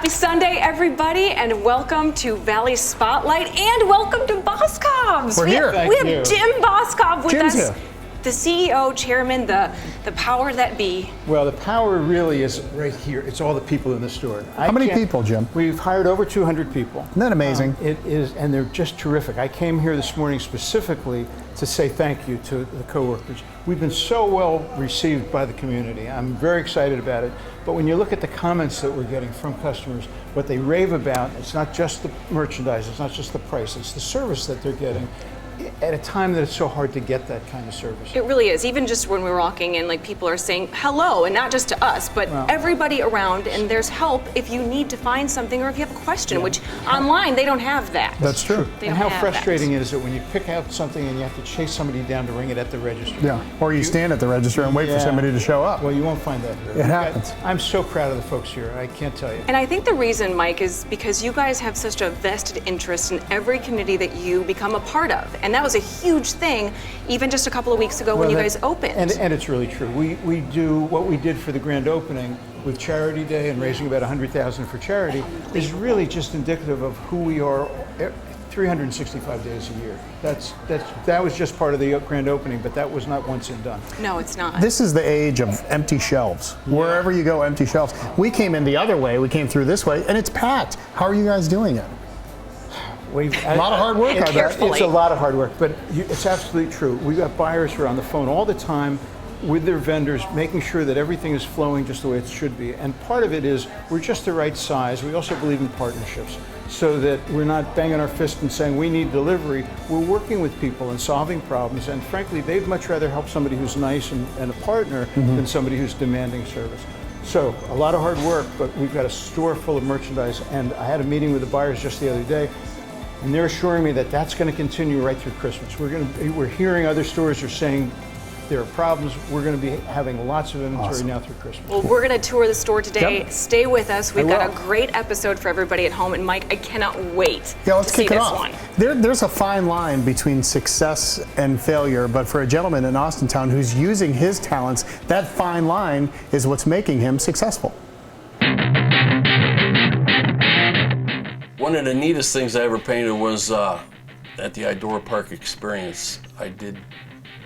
Happy Sunday, everybody, and welcome to Valley Spotlight, and welcome to Boscov's. We're here. We have Jim Boscov with Jim's us. here. The CEO, chairman, the power that be. Well, the power really is right here. It's all the people in the store. How many people, Jim? We've hired over 200 people. Isn't that amazing? It is, and they're just terrific. I came here this morning specifically to say thank you to the coworkers. We've been so well received by the community. I'm very excited about it. But when you look at the comments that we're getting from customers, what they rave about, it's not just the merchandise, it's not just the price, it's the service that they're getting at a time that it's so hard to get that kind of service. It really is. Even just when we're walking in, like, people are saying hello, and not just to us, but everybody around, and there's help if you need to find something or if you have a question, which online they don't have that. That's true. And how frustrating it is that when you pick out something and you have to chase somebody down to ring it at the register. Yeah, or you stand at the register and wait for somebody to show up. Well, you won't find that here. It happens. I'm so proud of the folks here, I can't tell you. And I think the reason, Mike, is because you guys have such a vested interest in every community that you become a part of. And that was a huge thing, even just a couple of weeks ago when you guys opened. And it's really true. We do what we did for the grand opening with Charity Day and raising about $100,000 for charity is really just indicative of who we are 365 days a year. That was just part of the grand opening, but that was not once and done. No, it's not. This is the age of empty shelves. Wherever you go, empty shelves. We came in the other way, we came through this way, and it's packed. How are you guys doing it? A lot of hard work, I bet. It's a lot of hard work, but it's absolutely true. We've got buyers who are on the phone all the time with their vendors, making sure that everything is flowing just the way it should be. And part of it is we're just the right size. We also believe in partnerships, so that we're not banging our fist and saying we need delivery. We're working with people and solving problems, and frankly, they'd much rather help somebody who's nice and a partner than somebody who's demanding service. So a lot of hard work, but we've got a store full of merchandise, and I had a meeting with the buyers just the other day, and they're assuring me that that's going to continue right through Christmas. We're hearing other stores are saying there are problems. We're going to be having lots of inventory now through Christmas. Well, we're going to tour the store today. Yep. Stay with us. We've got a great episode for everybody at home. And Mike, I cannot wait let's to kick see it this off. one. There's a fine line between success and failure, but for a gentleman in Austintown who's using his talents, that fine line is what's making him successful. One of the neatest things I ever painted was at the Idora Park Experience. I did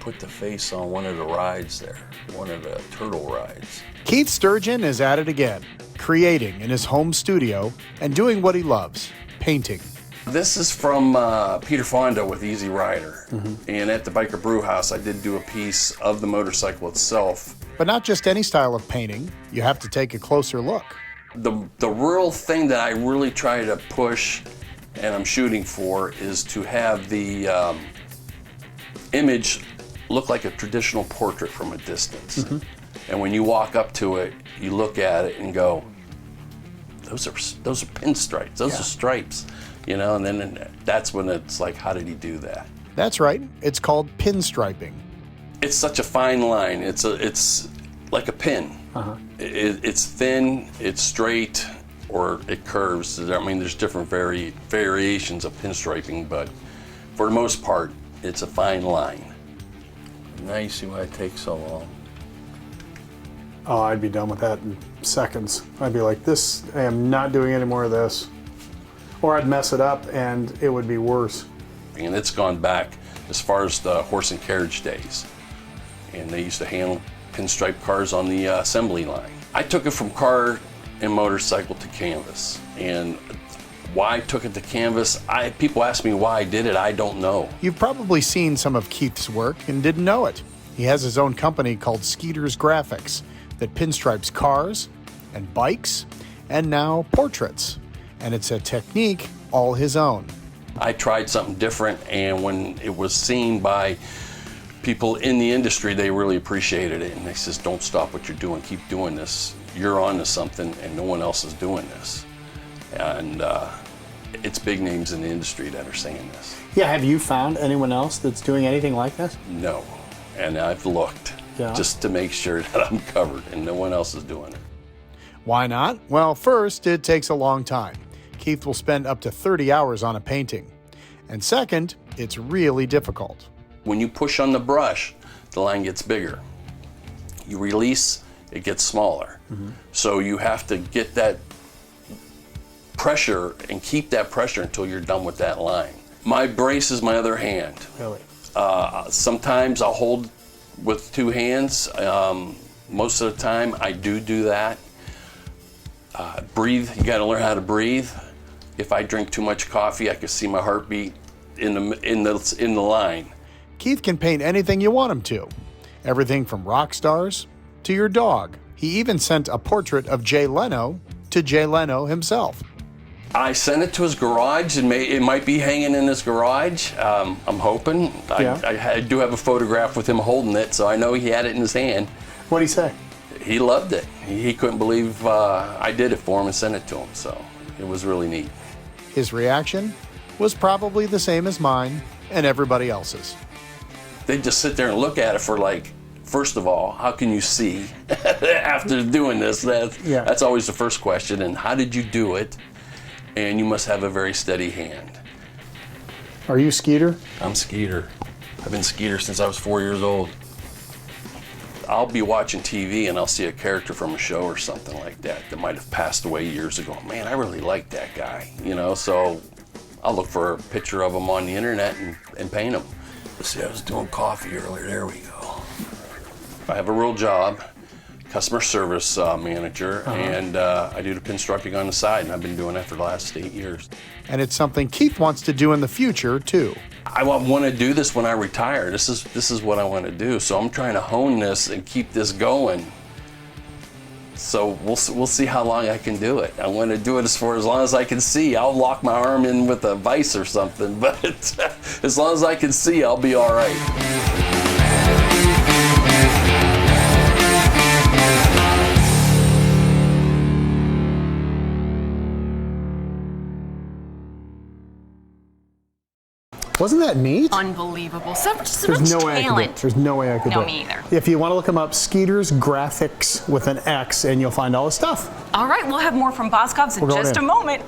put the face on one of the rides there, one of the turtle rides. Keith Sturgeon is at it again, creating in his home studio and doing what he loves, painting. This is from Peter Fonda with Easy Rider. And at the Biker Brew House, I did do a piece of the motorcycle itself. But not just any style of painting, you have to take a closer look. The real thing that I really try to push and I'm shooting for is to have the image look like a traditional portrait from a distance. And when you walk up to it, you look at it and go, those are pinstripes, those are stripes, you know, and then that's when it's like, how did he do that? That's right, it's called pinstriping. It's such a fine line. It's like a pin. It's thin, it's straight, or it curves. I mean, there's different variations of pinstriping, but for the most part, it's a fine line. Now you see why it takes so long. Oh, I'd be done with that in seconds. I'd be like, I am not doing any more of this. Or I'd mess it up and it would be worse. And it's gone back as far as the horse and carriage days. And they used to handle pinstripe cars on the assembly line. I took it from car and motorcycle to canvas. And why I took it to canvas, people ask me why I did it, I don't know. You've probably seen some of Keith's work and didn't know it. He has his own company called Skeeter's Graphics that pinstripes cars and bikes and now portraits. And it's a technique all his own. I tried something different, and when it was seen by people in the industry, they really appreciated it. And they says, don't stop what you're doing, keep doing this. You're on to something and no one else is doing this. And it's big names in the industry that are saying this. Yeah, have you found anyone else that's doing anything like this? No, and I've looked just to make sure that I'm covered and no one else is doing it. Why not? Well, first, it takes a long time. Keith will spend up to 30 hours on a painting. And second, it's really difficult. When you push on the brush, the line gets bigger. You release, it gets smaller. So you have to get that pressure and keep that pressure until you're done with that line. My brace is my other hand. Really? Sometimes I'll hold with two hands. Most of the time I do that. Breathe, you gotta learn how to breathe. If I drink too much coffee, I can see my heartbeat in the line. Keith can paint anything you want him to. Everything from rock stars to your dog. He even sent a portrait of Jay Leno to Jay Leno himself. I sent it to his garage, and it might be hanging in his garage. I'm hoping. Yeah. I do have a photograph with him holding it, so I know he had it in his hand. What'd he say? He loved it. He couldn't believe I did it for him and sent it to him, so it was really neat. His reaction was probably the same as mine and everybody else's. They just sit there and look at it for like, first of all, how can you see after doing this? That's always the first question. And how did you do it? And you must have a very steady hand. Are you Skeeter? I'm Skeeter. I've been Skeeter since I was 4 years old. I'll be watching TV and I'll see a character from a show or something like that might have passed away years ago. Man, I really like that guy, so I'll look for a picture of him on the internet and paint him. Let's see, I was doing coffee earlier. There we go. I have a real job, customer service manager, and I do the pinstriping on the side, and I've been doing that for the last 8 years. And it's something Keith wants to do in the future, too. I want to do this when I retire. This is what I want to do. So I'm trying to hone this and keep this going. So we'll see how long I can do it. I want to do it for as long as I can see. I'll lock my arm in with a vise or something, but as long as I can see, I'll be all right. Wasn't that neat? Unbelievable. So much There's no way I could do it. talent. There's no way I could do No, it. me either. If you want to look him up, Skeeter's Graphics with an X, and you'll find all his stuff. All right, we'll have more from Boscov's in We're going just in. a moment.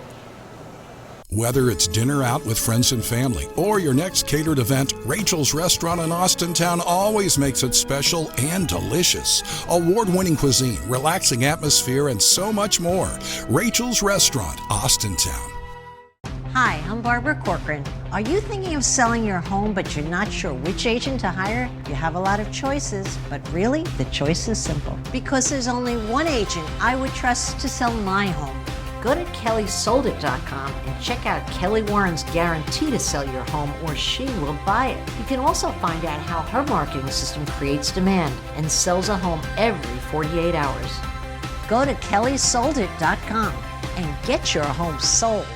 Whether it's dinner out with friends and family or your next catered event, Rachel's Restaurant in Austintown always makes it special and delicious. Award-winning cuisine, relaxing atmosphere, and so much more. Rachel's Restaurant, Austintown. Hi, I'm Barbara Corcoran. Are you thinking of selling your home but you're not sure which agent to hire? You have a lot of choices, but really the choice is simple. Because there's only one agent I would trust to sell my home. Go to kellysoldit.com and check out Kelly Warren's guarantee to sell your home or she will buy it. You can also find out how her marketing system creates demand and sells a home every 48 hours. Go to kellysoldit.com and get your home sold.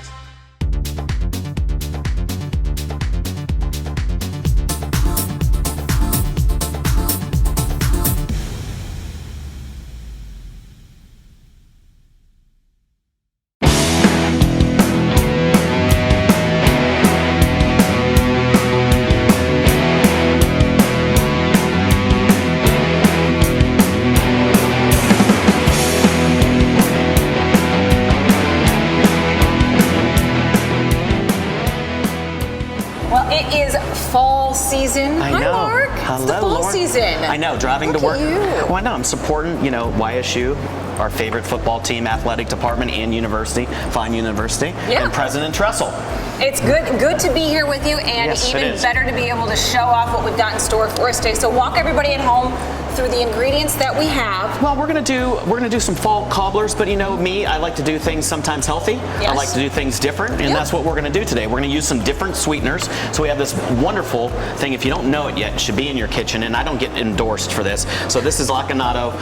Season. I Hi, know. Mark. Hello, it's the fall Lauren. season. I know. Driving Look to work. At you. Well, I know. I'm supporting, YSU, our favorite football team, athletic department, and university, fine university, Yeah. and President Tressel. It's good to be here with you, and Yes, it even is. better to be able to show off what we've got in store for us today. So walk everybody at home through the ingredients that we have. Well, we're gonna do some fall cobblers, but me, I like to do things sometimes healthy. Yes. I like to do things different, and Yep. that's what we're gonna do today. We're gonna use some different sweeteners. So we have this wonderful thing. If you don't know it yet, it should be in your kitchen, and I don't get endorsed for this. So this is Lacanato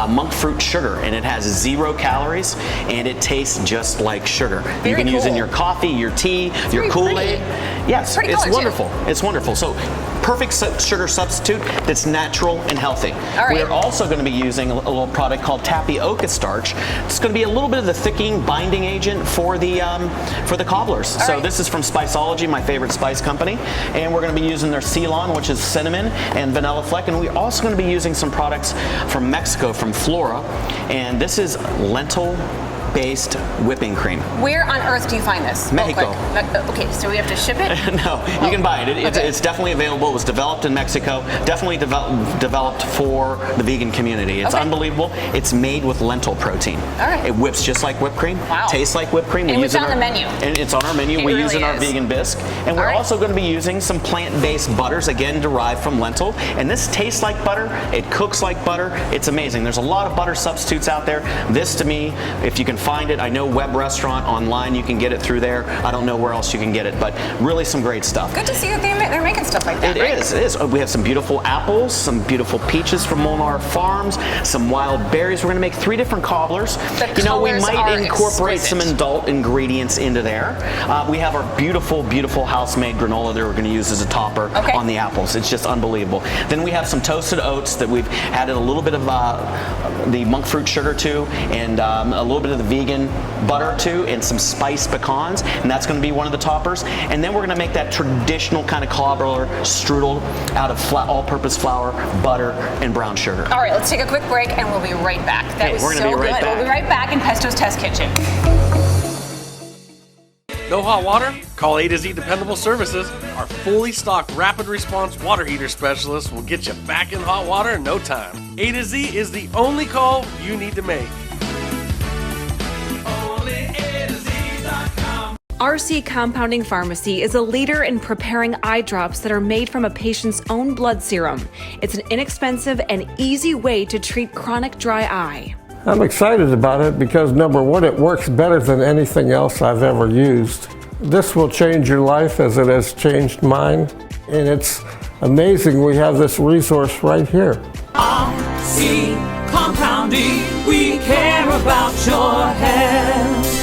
monk fruit sugar, and it has 0 calories, and it tastes just like sugar. Very you can use cool. in your coffee, your tea, your very Kool-Aid. pretty. Yes, Pretty it's color, too. wonderful. It's wonderful. So perfect sugar substitute that's natural and healthy. All right. We're also going to be using a little product called tapioca starch. It's going to be a little bit of the thickening binding agent for the cobblers. All So right. this is from Spiceology, my favorite spice company, and we're going to be using their Ceylon, which is cinnamon and vanilla fleck, and we're also going to be using some products from Mexico, from Flora, and this is lentil plant-based whipping cream. Where on earth do you find this? Mexico. Okay, so we have to ship it? No, you can buy it. It's definitely available. It was developed in Mexico. Definitely developed for the vegan community. It's unbelievable. It's made with lentil protein. All right. It whips just like whipped cream. Wow. Tastes like whipped cream. And it's on the menu. And it's on our menu. We use it in our vegan bisque. And we're also going to be using some plant-based butters, again, derived from lentil. And this tastes like butter. It cooks like butter. It's amazing. There's a lot of butter substitutes out there. This, to me, if you can find it, I know web restaurant online, you can get it through there. I don't know where else you can get it, but really some great stuff. Good to see that they're making stuff like that. It is. We have some beautiful apples, some beautiful peaches from Molnar Farms, some wild berries. We're going to make 3 different cobblers. You know, we might incorporate some adult ingredients into there. We have our beautiful, beautiful house-made granola that we're going to use as a topper on the apples. It's just unbelievable. Then we have some toasted oats that we've added a little bit of the monk fruit sugar to, and a little bit of the vegan butter to, and some spiced pecans, and that's going to be one of the toppers. And then we're going to make that traditional kind of cobbler strudel out of all-purpose flour, butter, and brown sugar. All right, let's take a quick break, and we'll be right back. That was so good. We'll be right back in Pesto's Test Kitchen. No hot water? Call A to Z Dependable Services. Our fully stocked rapid response water heater specialist will get you back in hot water in no time. A to Z is the only call you need to make. RC Compounding Pharmacy is a leader in preparing eye drops that are made from a patient's own blood serum. It's an inexpensive and easy way to treat chronic dry eye. I'm excited about it because, number one, it works better than anything else I've ever used. This will change your life as it has changed mine, and it's amazing we have this resource right here. RC Compounding, we care about your health.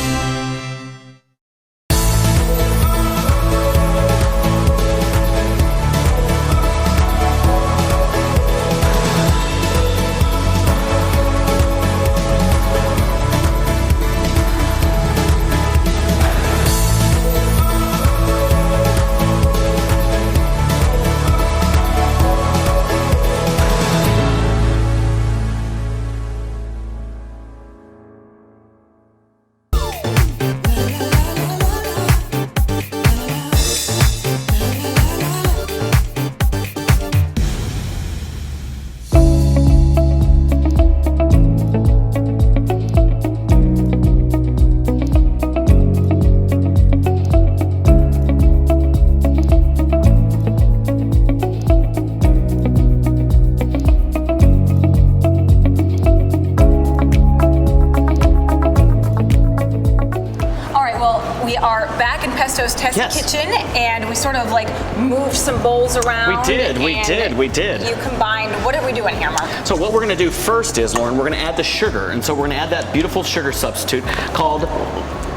Test Kitchen, and we sort of like moved some bowls around. We did. You combined. What are we doing here, Mark? So what we're going to do first is, Lauren, we're going to add the sugar, and so we're going to add that beautiful sugar substitute called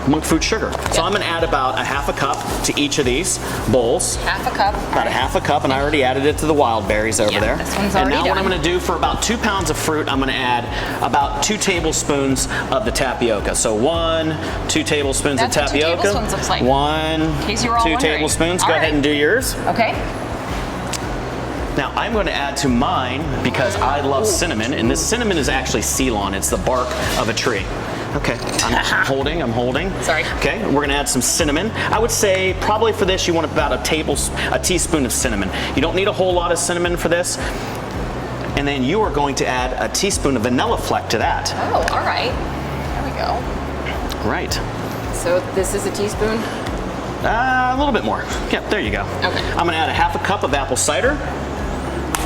monk fruit sugar. So I'm going to add about a half a cup to each of these bowls. Half a cup. About a half a cup, and I already added it to the wild berries over there. This one's and already now done. what I'm going to do for about 2 pounds of fruit, I'm going to add about 2 tablespoons of the tapioca. So 2 tablespoons of tapioca. 2 tablespoons looks like. 2 tablespoons. Go ahead and do yours. Okay. Now I'm going to add to mine because I love cinnamon, and this cinnamon is actually Ceylon. It's the bark of a tree. Okay, I'm holding. Sorry. Okay, we're gonna add some cinnamon. I would say probably for this you want about a teaspoon of cinnamon. You don't need a whole lot of cinnamon for this. And then you are going to add a teaspoon of vanilla fleck to that. Oh, all right. There we go. Right. So this is a teaspoon? A little bit more. Yep, there you go. Okay. I'm gonna add a half a cup of apple cider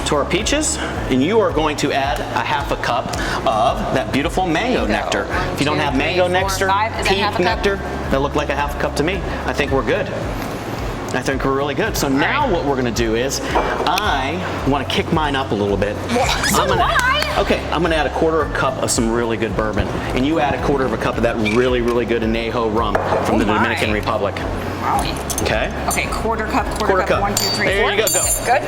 to our peaches, and you are going to add a half a cup of that beautiful mango nectar. If you don't have mango nectar, peach nectar, that look like a half a cup to me. I think we're good. I think we're really good. So now what we're going to do is I want to kick mine up a little bit. Okay, I'm going to add a quarter of a cup of some really good bourbon, and you add a quarter of a cup of that really, really good añejo rum from the Dominican Republic. Wow. Okay. Okay, quarter cup. 1, 2, 3, 4. There you go. Good.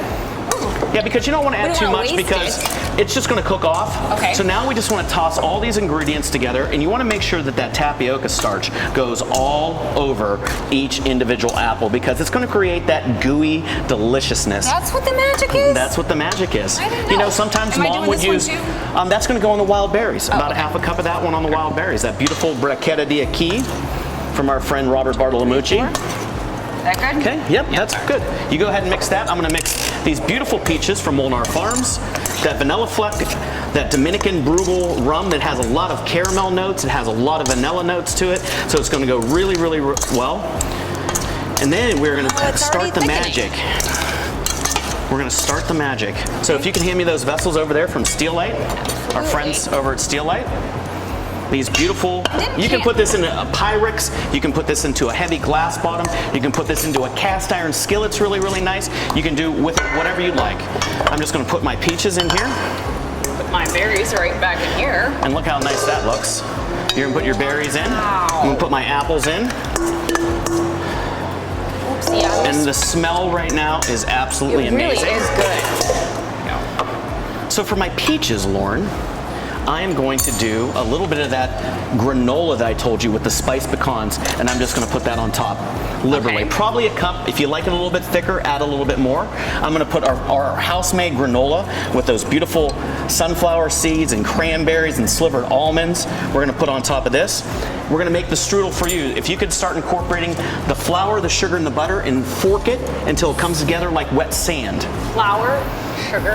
Ooh. Yeah, because you don't want to add don't too wanna much waste because it's just going to cook off. Okay. So now we just want to toss all these ingredients together, and you want to make sure that that tapioca starch goes all over each individual apple because it's going to create that gooey deliciousness. That's what the magic is? That's what the magic is. I didn't know. You know, sometimes Am I Mom doing would this one use. too? That's going to go on the wild berries. About okay. a half a cup of that one on the wild berries. That beautiful bracchetta di Aki from our friend Robert Bartolomucci. That good? Okay, yep, that's good. You go ahead and mix that. I'm gonna mix these beautiful peaches from Molnar Farms, that vanilla fleck, that Dominican Brugal rum that has a lot of caramel notes, it has a lot of vanilla notes to it, so it's gonna go really, really well. And then we're gonna start the magic. We're gonna start the magic. So if you can hand me those vessels over there from Steelite, our friends over at Steelite. These beautiful, you can put this in a Pyrex, you can put this into a heavy glass bottom, you can put this into a cast iron skillet. It's really, really nice. You can do with it whatever you'd like. I'm just gonna put my peaches in here. Put my berries right back in here. And look how nice that looks. You're gonna put your berries in. Wow. I'm gonna put my apples in. Oopsie, and the smell right now is absolutely amazing. It really is good. So for my peaches, Lauren, I am going to do a little bit of that granola that I told you with the spiced pecans, and I'm just going to put that on top liberally. Okay. Probably a cup. If you like it a little bit thicker, add a little bit more. I'm going to put our house-made granola with those beautiful sunflower seeds and cranberries and slivered almonds. We're going to put on top of this. We're going to make the strudel for you. If you could start incorporating the flour, the sugar, and the butter and fork it until it comes together like wet sand. Flour, sugar,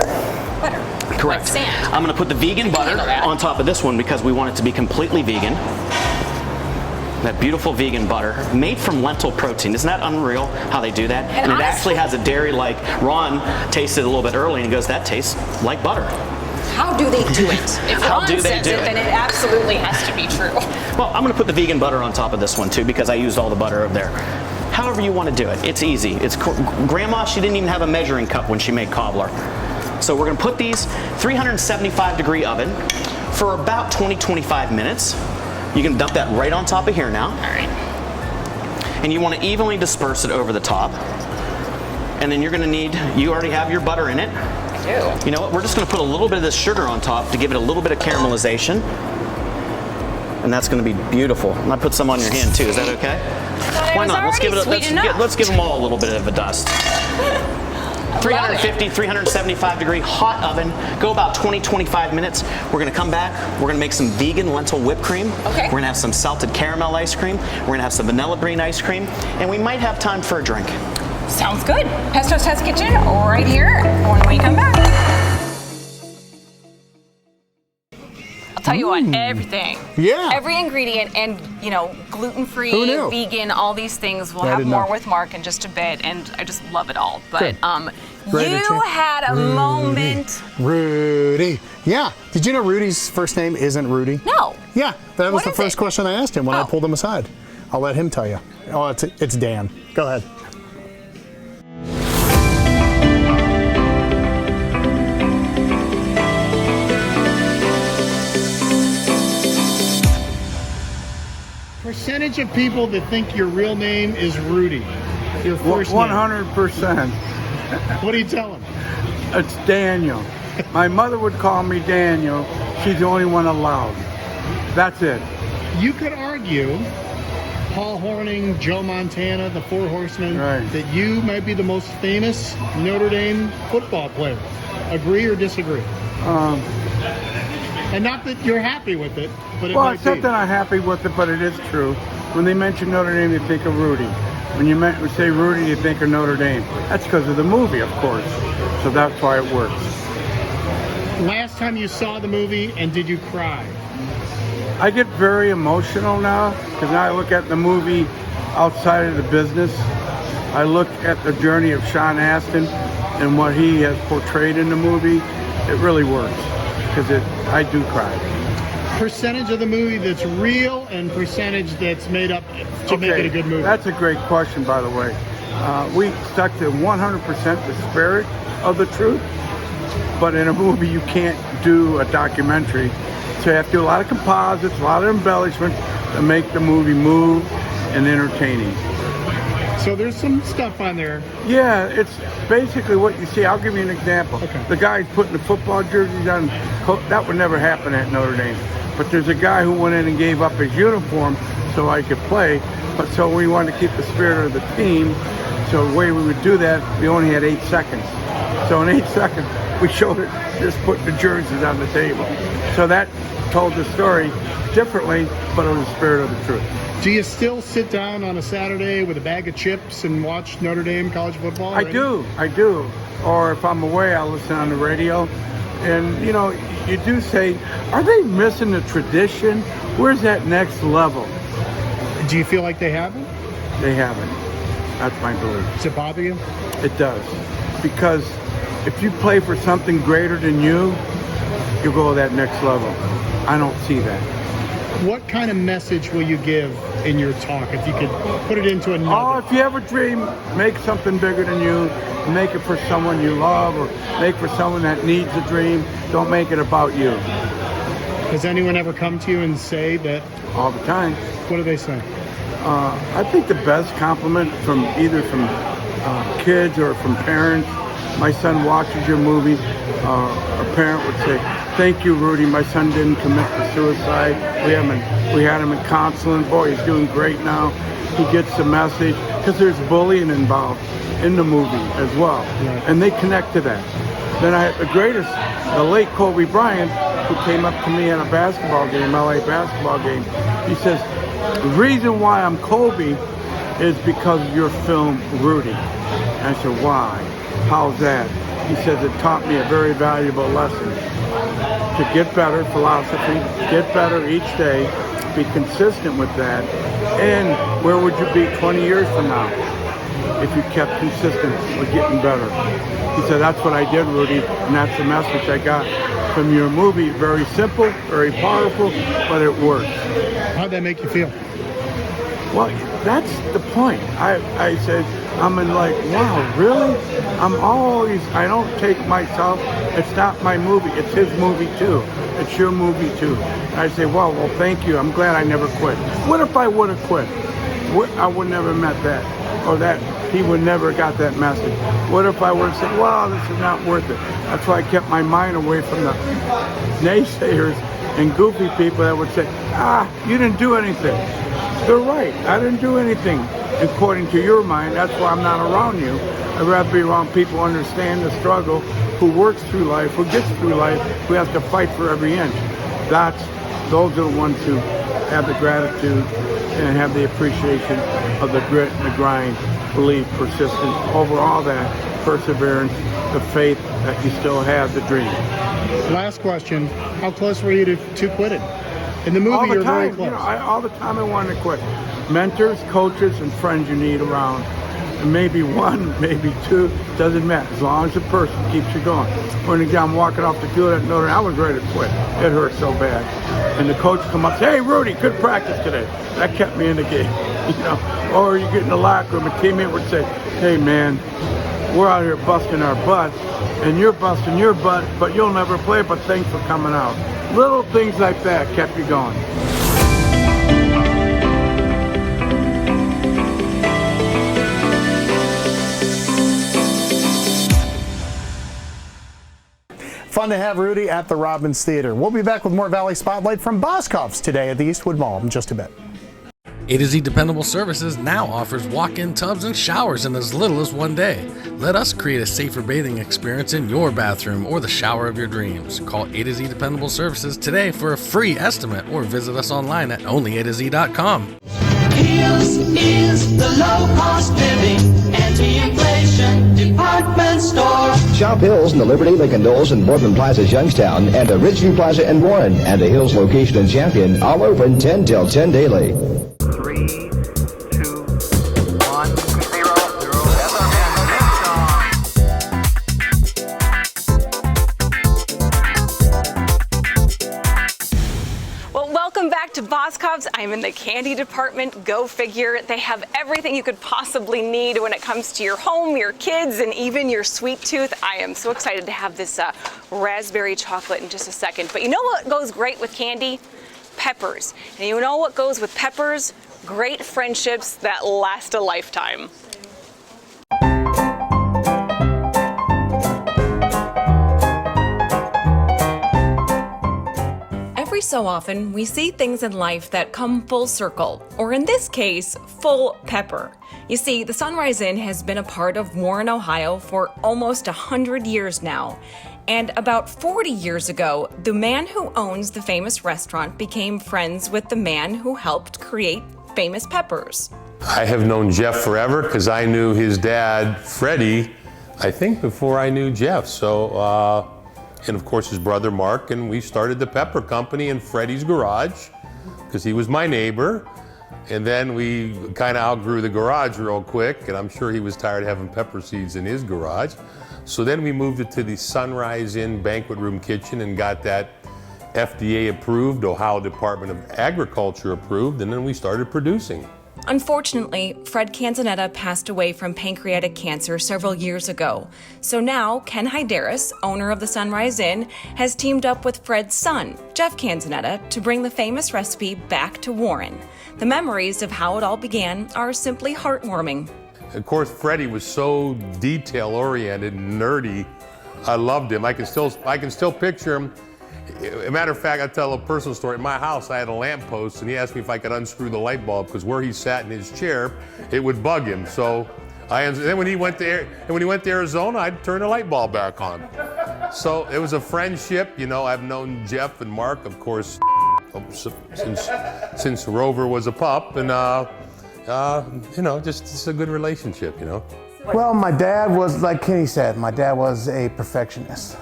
butter. Correct. Wet sand. I'm going to put the vegan butter on top of this one because we want it to be completely vegan. That beautiful vegan butter made from lentil protein. Isn't that unreal how they do that? And it actually has a dairy-like. Ron tasted it a little bit early and he goes, that tastes like butter. How do they do it? If How Ron do they says do it, it? then it absolutely has to be true. Well, I'm going to put the vegan butter on top of this one too because I used all the butter up there. However you want to do it, it's easy. Grandma, she didn't even have a measuring cup when she made cobbler. So we're going to put these 375 degree oven for about 20-25 minutes. You can dump that right on top of here now. All right. And you want to evenly disperse it over the top. And then you're going to need, you already have your butter in it. I do. You know what, we're just going to put a little bit of this sugar on top to give it a little bit of caramelization. And that's going to be beautiful. And I put some on your hand too, is that okay? Why not? Let's give them all a little bit of a dust. 350, 375 degree hot oven. Go about 20-25 minutes. We're gonna come back. We're gonna make some vegan lentil whipped cream. Okay. We're gonna have some salted caramel ice cream. We're gonna have some vanilla bean ice cream. And we might have time for a drink. Sounds good. Pesto's Test Kitchen right here when we come back. I'll tell you what, everything. Yeah. Every ingredient and, you know, gluten-free, Who knew? vegan, all these things. We'll I have didn't more know. with Mark in just a bit, and I just love it all. But Good. Ready to you change? had a moment. Rudy. Yeah. Did you know Rudy's first name isn't Rudy? No. Yeah. That was What the is first it? question I asked him when I Oh. pulled him aside. I'll let him tell you. Oh, it's Dan. Go ahead. Percentage of people that think your real name is Rudy. Your first name. 100%. What do you tell them? It's Daniel. My mother would call me Daniel. She's the only one allowed. That's it. You could argue, Paul Hornung, Joe Montana, the Four Horsemen, Right. that you might be the most famous Notre Dame football player. Agree or disagree? And not that you're happy with it, but it Well, might it's not be. that I'm happy with it, but it is true. When they mention Notre Dame, you think of Rudy. When you say Rudy, you think of Notre Dame. That's because of the movie, of course. So that's why it works. Last time you saw the movie, and did you cry? I get very emotional now because now I look at the movie outside of the business. I look at the journey of Sean Astin and what he has portrayed in the movie. It really works because I do cry. Percentage of the movie that's real and percentage that's made up to make it a good movie. That's a great question, by the way. We stuck to 100% the spirit of the truth, but in a movie you can't do a documentary. So you have to do a lot of composites, a lot of embellishments to make the movie move and entertaining. So So there's some stuff on there. Yeah, it's basically what you see. I'll give you an example. Okay. The guy's putting the football jerseys on. That would never happen at Notre Dame. But there's a guy who went in and gave up his uniform so I could play. But so we wanted to keep the spirit of the team. So the way we would do that, we only had 8 seconds. So in 8 seconds, we showed it, just putting the jerseys on the table. So that told the story differently, but it was the spirit of the truth. Do you still sit down on a Saturday with a bag of chips and watch Notre Dame college football? I do. Or if I'm away, I'll listen on the radio. And, you know, you do say, are they missing the tradition? Where's that next level? Do you feel like they haven't? They haven't. That's my belief. Does it bother you? It does. Because if you play for something greater than you go to that next level. I don't see that. What kind of message will you give in your talk if you could put it into a nugget? Oh, if you have a dream, make something bigger than you. Make it for someone you love, or make for someone that needs a dream. Don't make it about you. Has anyone ever come to you and say that? All the time. What do they say? I think the best compliment from either from kids or from parents. My son watches your movie. A parent would say, "Thank you, Rudy. My son didn't commit to suicide. We had him in counseling. Boy, he's doing great now. He gets the message," because there's bullying involved in the movie as well, and they connect to that. Then I had the late Kobe Bryant, who came up to me at a basketball game, LA basketball game. He says, "The reason why I'm Kobe is because of your film, Rudy." I said, "Why? How's that?" He says, "It taught me a very valuable lesson. To get better, philosophy, get better each day, be consistent with that, and where would you be 20 years from now if you kept consistent with getting better?" He said, "That's what I did, Rudy, and that's the message I got from your movie. Very simple, very powerful, but it worked." How'd that make you feel? Well, that's the point. I said, I'm in like, wow, really? I don't take myself, it's not my movie, it's his movie too. It's your movie too. And I say, well, thank you. I'm glad I never quit. What if I would have quit? I would never met that, or that he would never got that message. What if I would have said, well, this is not worth it? That's why I kept my mind away from the naysayers and goofy people that would say, you didn't do anything. They're right. I didn't do anything according to your mind. That's why I'm not around you. I'd rather be around people who understand the struggle, who works through life, who gets through life, who has to fight for every inch. Those are the ones who have the gratitude and have the appreciation of the grit and the grind, belief, persistence, over all that, perseverance, the faith that you still have the dream. Last question. How close were you to quitting? In the movie, you're very close. All the time I wanted to quit. Mentors, coaches, and friends you need around. And maybe one, maybe two, doesn't matter. As long as the person keeps you going. When I'm walking off the field at Notre Dame, I was ready to quit. It hurt so bad. And the coach come up and say, "Hey, Rudy, good practice today." That kept me in the game. Or you get in the locker room, a teammate would say, "Hey, man, we're out here busting our butts, and you're busting your butt, but you'll never play, but thanks for coming out." Little things like that kept you going. Fun to have Rudy at the Robbins Theater. We'll be back with more Valley Spotlight from Boscov's today at the Eastwood Mall in just a bit. A to Z Dependable Services now offers walk-in tubs and showers in as little as 1 day. Let us create a safer bathing experience in your bathroom or the shower of your dreams. Call A to Z Dependable Services today for a free estimate or visit us online at onlyatoz.com. Hills is the low-cost living, anti-inflation department store. Shop Hills in the Liberty, Lincoln Knowles, and Boardman Plaza's Youngstown, and the Ridgeview Plaza in Warren, and the Hills location in Champion, all open 10 till 10 daily. 3, 2, 1, 0, 0. Well, welcome back to Boscov's. I'm in the candy department. Go figure. They have everything you could possibly need when it comes to your home, your kids, and even your sweet tooth. I am so excited to have this raspberry chocolate in just a second. But you know what goes great with candy? Peppers. And you know what goes with peppers? Great friendships that last a lifetime. Every so often, we see things in life that come full circle, or in this case, full pepper. You see, the Sunrise Inn has been a part of Warren, Ohio for almost 100 years now. And about 40 years ago, the man who owns the famous restaurant became friends with the man who helped create famous peppers. I have known Jeff forever because I knew his dad, Freddie, I think before I knew Jeff. So, and of course his brother Mark, and we started the pepper company in Freddie's garage because he was my neighbor. And then we kind of outgrew the garage real quick, and I'm sure he was tired of having pepper seeds in his garage. So then we moved it to the Sunrise Inn banquet room kitchen and got that FDA approved, Ohio Department of Agriculture approved, and then we started producing. Unfortunately, Fred Canzonetta passed away from pancreatic cancer several years ago. So now, Ken Hyderis, owner of the Sunrise Inn, has teamed up with Fred's son, Jeff Canzonetta, to bring the famous recipe back to Warren. The memories of how it all began are simply heartwarming. Of course, Freddie was so detail-oriented and nerdy. I loved him. I can still picture him. As a matter of fact, I'll tell a personal story. In my house, I had a lamppost, and he asked me if I could unscrew the light bulb because where he sat in his chair, it would bug him. So then when he went to Arizona, I'd turn the light bulb back on. So it was a friendship. You know, I've known Jeff and Mark, of course, since Rover was a pup, and you know, just it's a good relationship. You know. Well, my dad was, like Kenny said, my dad was a perfectionist.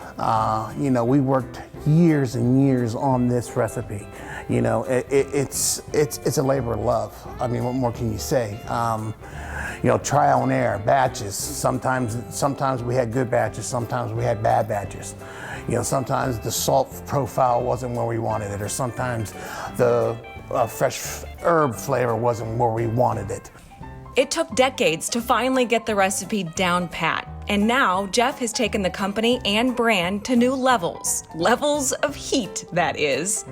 You know, we worked years and years on this recipe. You know, it's a labor of love. I mean, what more can you say? You know, trial and error, batches. Sometimes we had good batches, sometimes we had bad batches. You know, sometimes the salt profile wasn't where we wanted it, or sometimes the fresh herb flavor wasn't where we wanted it. It took decades to finally get the recipe down pat. And now, Jeff has taken the company and brand to new levels. Levels of heat, that is.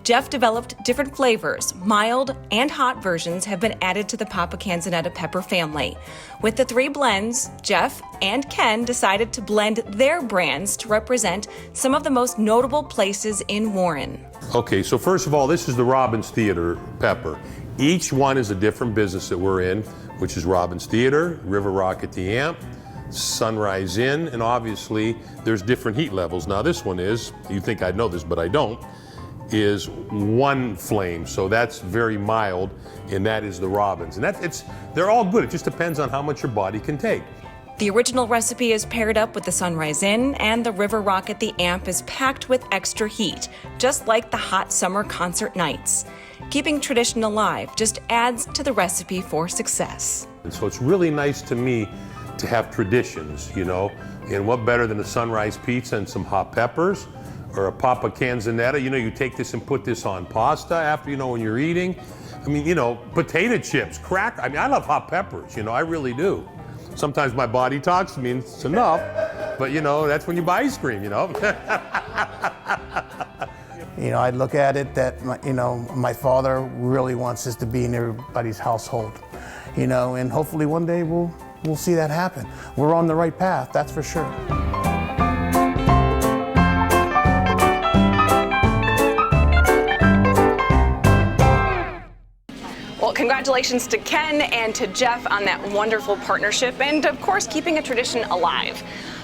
Jeff developed different flavors. Mild and hot versions have been added to the Papa Canzonetta pepper family. With the 3 blends, Jeff and Ken decided to blend their brands to represent some of the most notable places in Warren. Okay, so first of all, this is the Robbins Theater pepper. Each one is a different business that we're in, which is Robbins Theater, River Rock at the Amp, Sunrise Inn, and obviously there's different heat levels. Now this one is, you think I'd know this, but I don't, is 1 flame. So that's very mild, and that is the Robbins. And they're all good. It just depends on how much your body can take. The original recipe is paired up with the Sunrise Inn, and the River Rock at the Amp is packed with extra heat, just like the hot summer concert nights. Keeping tradition alive just adds to the recipe for success. And so it's really nice to me to have traditions, you know, and what better than a sunrise pizza and some hot peppers, or a Papa Canzonetta. You know, you take this and put this on pasta after, you know, when you're eating. I mean, you know, potato chips, I mean, I love hot peppers, you know, I really do. Sometimes my body talks to me and it's enough, but you know, that's when you buy ice cream, you know. You know, I look at it that, my father really wants this to be in everybody's household, you know, and hopefully one day we'll see that happen. We're on the right path, that's for sure. Well, congratulations to Ken and to Jeff on that wonderful partnership and, of course, keeping a tradition alive.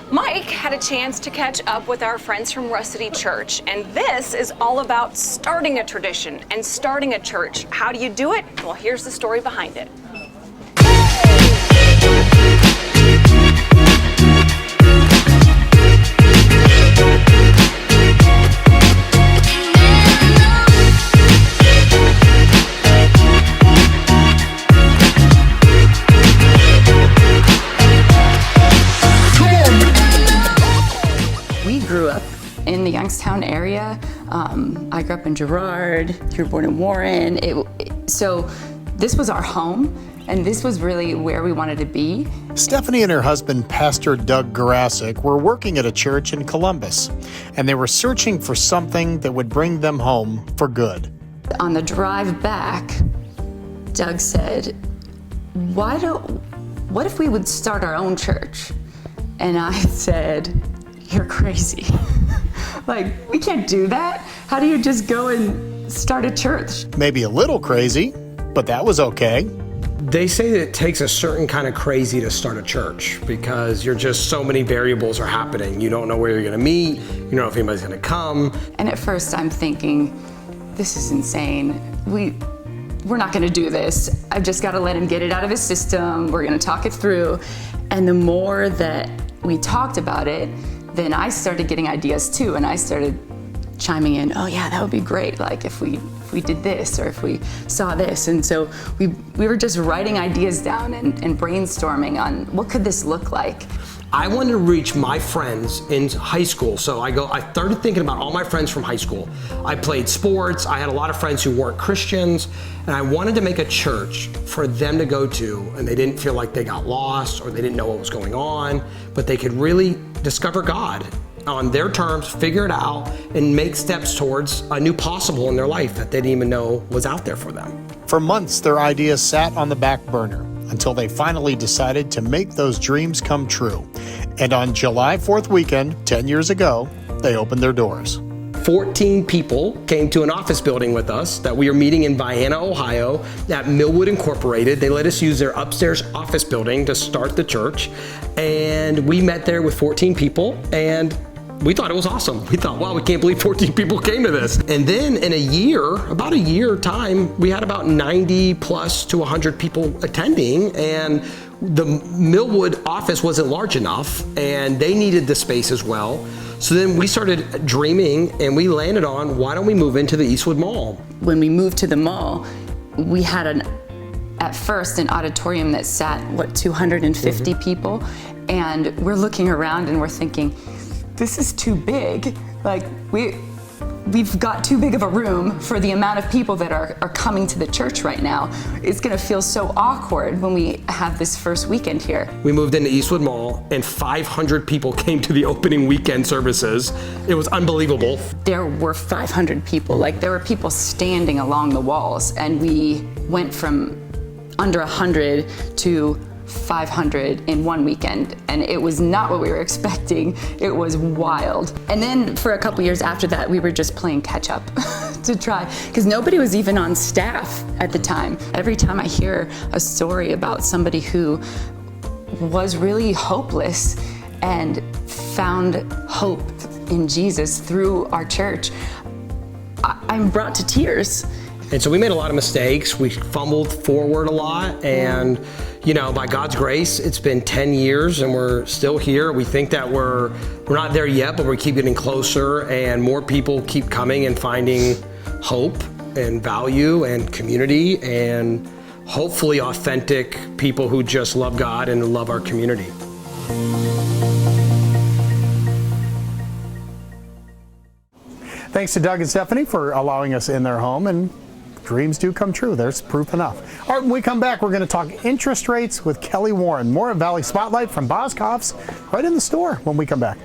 Mike had a chance to catch up with our friends from Russity Church, and this is all about starting a tradition and starting a church. How do you do it? Well, here's the story behind it. In the Youngstown area. I grew up in Girard, you were born in Warren. So this was our home, and this was really where we wanted to be. Stephanie and her husband, Pastor Doug Garasic, were working at a church in Columbus, and they were searching for something that would bring them home for good. On the drive back, Doug said, what if we would start our own church? And I said, you're crazy. Like, we can't do that. How do you just go and start a church? Maybe a little crazy, but that was okay. They say that it takes a certain kind of crazy to start a church because you're just so many variables are happening. You don't know where you're going to meet. You don't know if anybody's going to come. And at first I'm thinking, this is insane. We're not going to do this. I've just got to let him get it out of his system. We're going to talk it through. And the more that we talked about it, then I started getting ideas too. And I started chiming in, oh yeah, that would be great. Like if we did this or if we saw this. And so we were just writing ideas down and brainstorming on what could this look like. I wanted to reach my friends in high school. So I started thinking about all my friends from high school. I played sports. I had a lot of friends who weren't Christians. And I wanted to make a church for them to go to and they didn't feel like they got lost or they didn't know what was going on, but they could really discover God on their terms, figure it out, and make steps towards a new possible in their life that they didn't even know was out there for them. For months, their ideas sat on the back burner until they finally decided to make those dreams come true. And on July 4th weekend, 10 years ago, they opened their doors. 14 people came to an office building with us that we are meeting in Vienna, Ohio, at Millwood Incorporated. They let us use their upstairs office building to start the church. And we met there with 14 people, and we thought it was awesome. We thought, wow, we can't believe 14 people came to this. And then in about a year time, we had about 90 plus to 100 people attending, and the Millwood office wasn't large enough, and they needed the space as well. So then we started dreaming, and we landed on, why don't we move into the Eastwood Mall? When we moved to the mall, we had at first an auditorium that sat, 250 people, and we're looking around and we're thinking, this is too big. Like, we've got too big of a room for the amount of people that are coming to the church right now. It's gonna feel so awkward when we have this first weekend here. We moved into Eastwood Mall and 500 people came to the opening weekend services. It was unbelievable. There were 500 people, like there were people standing along the walls, and we went from under 100 to 500 in one weekend, and it was not what we were expecting. It was wild. And then for a couple years after that, we were just playing catch up to try, because nobody was even on staff at the time. Every time I hear a story about somebody who was really hopeless and found hope in Jesus through our church, I'm brought to tears. And so we made a lot of mistakes. We fumbled forward a lot, and by God's grace, it's been 10 years and we're still here. We think that we're not there yet, but we keep getting closer, and more people keep coming and finding hope and value and community, and hopefully authentic people who just love God and love our community. Thanks to Doug and Stephanie for allowing us in their home, and dreams do come true. There's proof enough. All right, when we come back, we're going to talk interest rates with Kelly Warren. More of Valley Spotlight from Boscov's right in the store when we come back.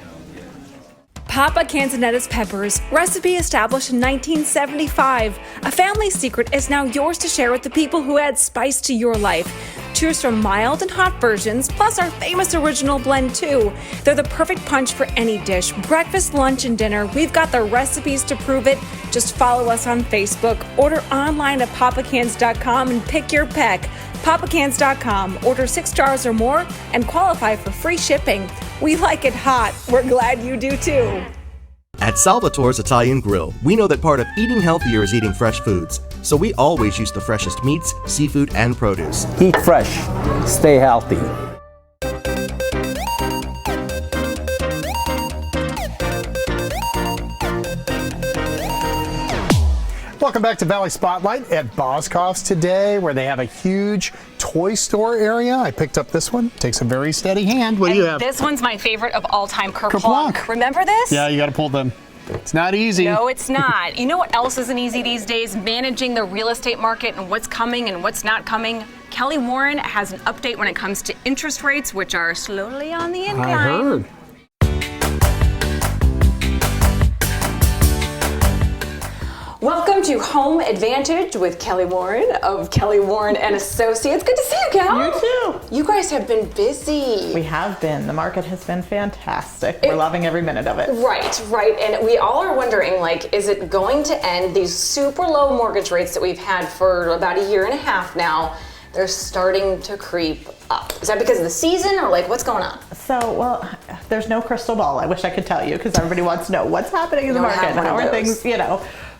Papa Canzonetta's peppers, recipe established in 1975. A family secret is now yours to share with the people who add spice to your life. Choose from mild and hot versions, plus our famous original blend too. They're the perfect punch for any dish. Breakfast, lunch, and dinner. We've got the recipes to prove it. Just follow us on Facebook. Order online at papacans.com and pick your peck. papacans.com. Order 6 jars or more and qualify for free shipping. We like it hot. We're glad you do too. At Salvatore's Italian Grill, we know that part of eating healthier is eating fresh foods. So we always use the freshest meats, seafood, and produce. Eat fresh. Stay healthy. Welcome back to Valley Spotlight at Boscov's today, where they have a huge toy store area. I picked up this one. Takes a very steady hand. What do you have? This one's my favorite of all time, Kerplunk. Remember this? Yeah, you got to pull them. It's not easy. No, it's not. You know what else isn't easy these days? Managing the real estate market and what's coming and what's not coming. Kelly Warren has an update when it comes to interest rates, which are slowly on the incline. I heard. Welcome Welcome to Home Advantage with Kelly Warren of Kelly Warren and Associates. Good to see you, Cal. You too. You guys have been busy. We have been. The market has been fantastic. We're loving every minute of it. Right. And we all are wondering, like, is it going to end? These super low mortgage rates that we've had for about a year and a half now, they're starting to creep up. Is that because of the season, or like what's going on? So, well, there's no crystal ball. I wish I could tell you, because everybody wants to know what's happening in the market and how are things,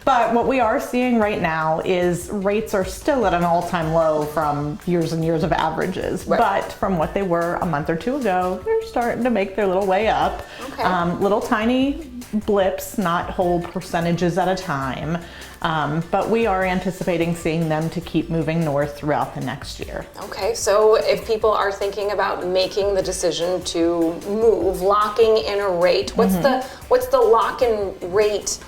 But what we are seeing right now is rates are still at an all-time low from years and years of averages. Right. But from what they were a month or two ago, they're starting to make their little way up. Okay. Little tiny blips, not whole percentages at a time. But we are anticipating seeing them to keep moving north throughout the next year. Okay, so if people are thinking about making the decision to move, locking in a rate, what's the lock-in rate,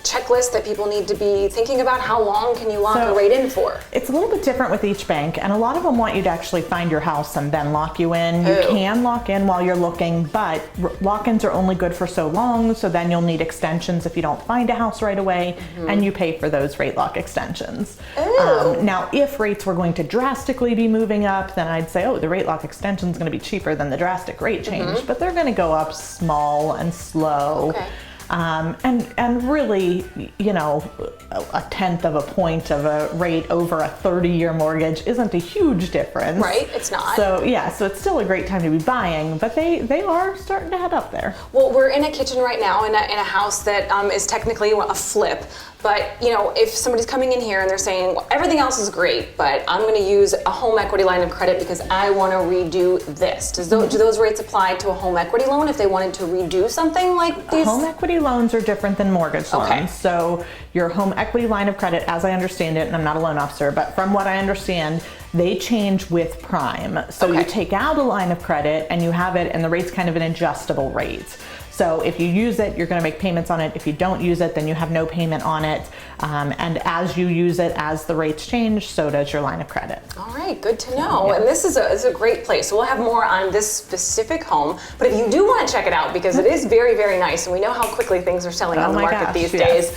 checklist that people need to be thinking about? How long can you lock a rate in for? It's a little bit different with each bank, and a lot of them want you to actually find your house and then lock you in. You can lock in while you're looking, but lock-ins are only good for so long, so then you'll need extensions if you don't find a house right away, and you pay for those rate lock extensions. Now, if rates were going to drastically be moving up, then I'd say, the rate lock extension is going to be cheaper than the drastic rate change, but they're going to go up small and slow. Okay. And really, a tenth of a point of a rate over a 30-year mortgage isn't a huge difference. Right, it's not. So it's still a great time to be buying, but they are starting to head up there. Well, we're in a kitchen right now in a house that is technically a flip. But, if somebody's coming in here and they're saying, everything else is great, but I'm going to use a home equity line of credit because I want to redo this. Do those rates apply to a home equity loan if they wanted to redo something like these? Home equity loans are different than mortgage loans. Okay. So your home equity line of credit, as I understand it, and I'm not a loan officer, but from what I understand, they change with prime. So you take out a line of credit and you have it, and the rate's kind of an adjustable rate. So if you use it, you're going to make payments on it. If you don't use it, then you have no payment on it. And as you use it, as the rates change, so does your line of credit. All right, good to know. And this is a great place. So we'll have more on this specific home. But if you do want to check it out, because it is very, very nice, and we know how quickly things are selling on the market these days.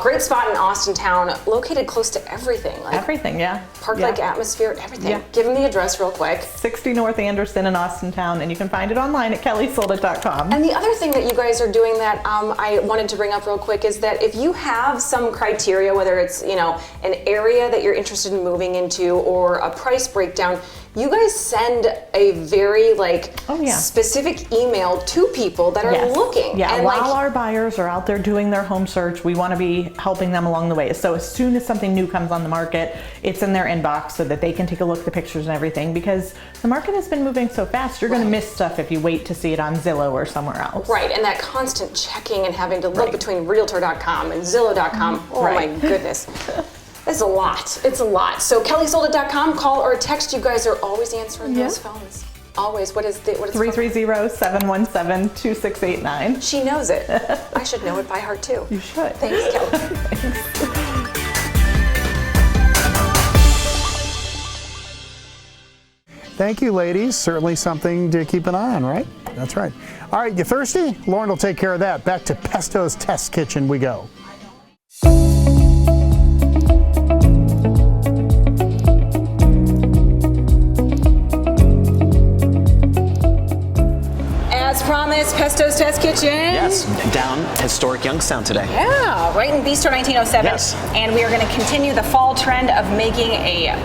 Great spot in Austin town, located close to everything. Everything, yeah. Park-like atmosphere, everything. Yeah. Give them the address real quick. 60 North Anderson in Austin town, and you can find it online at kellysoldit.com. And the other thing that you guys are doing that I wanted to bring up real quick is that if you have some criteria, whether it's an area that you're interested in moving into or a price breakdown, you guys send a very specific email to people that are looking. Yeah, and while our buyers are out there doing their home search, we want to be helping them along the way. So as soon as something new comes on the market, it's in their inbox so that they can take a look at the pictures and everything, because the market has been moving so fast, you're going to miss stuff if you wait to see it on Zillow or somewhere else. Right, and that constant checking and having to look between Realtor.com and Zillow.com. Oh my goodness. It's a lot. It's a lot. So kellysoldit.com, call or text. You guys are always answering those phones. Always. What is it? 330-717-2689. She knows it. I should know it by heart too. You should. Thanks, Kelly. Thank you, ladies. Certainly something to keep an eye on, right? That's right. All right, you thirsty? Lauren will take care of that. Back to Pesto's Test Kitchen we go. As promised, Pesto's Test Kitchen. Yes, down historic Youngstown today. Yeah, right in Bistro 1907. Yes. And we are going to continue the fall trend of making a